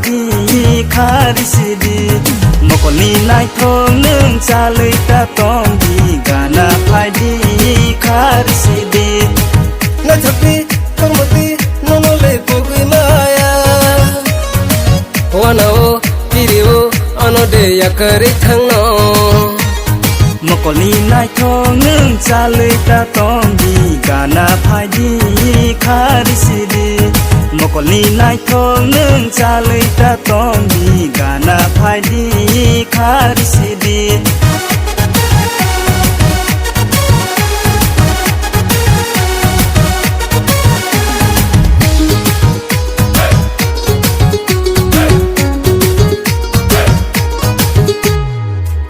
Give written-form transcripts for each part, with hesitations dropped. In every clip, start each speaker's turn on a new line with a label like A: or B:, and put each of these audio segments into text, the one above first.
A: di kharisidi mokoli nai thong nung chalui ta tong di gana phai di kharisidi
B: na chapi kamati nono le pogui maya wana o pirio anode yakari thangno
A: mokoli nai thong nung chalui ta tong di gana phai di kharisidi mokoli nai thong nung chalui ta tong di gana phai di kharisidi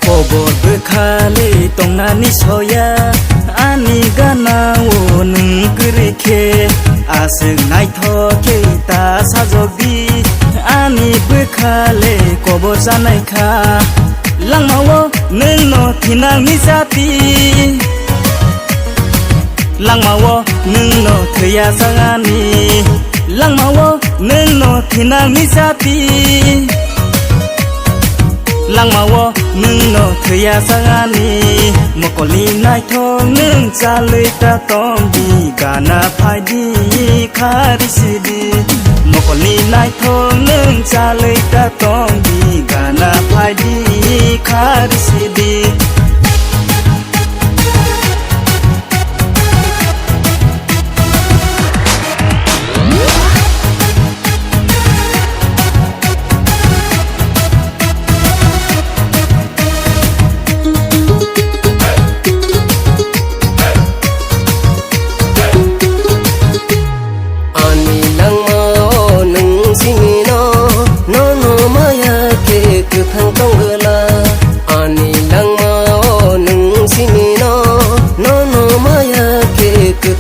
A: Kobor bekhale tongnani soya ani gana wo nung krike aseng nai thoke ta sajobi ani bekhale kobor janai kha langmawo nung no thinang ni jati langmawo nung no thya sangani langmawo nung no thinang ni jati langmawo nung no thya sangani mokoli nai thong nung chalui ta tong di gana phai di kharisidi mokoli nai thong nung chalui ta tong di gana phai di kharisidi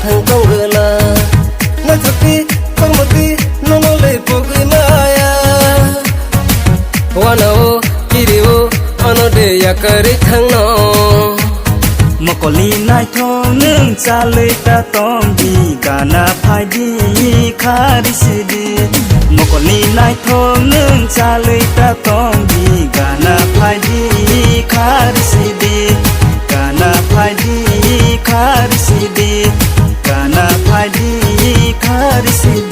B: thang tong gala na chapi kamati nono le pogui maya wana o pirio anode yakari thangno
A: mokoli nai thong nung chalui ta tong di gana phai di kharisidi mokoli nai thong nung chalui ta tong di gana phai di kharisidi gana phai di kharisidi gana phai di kharisidi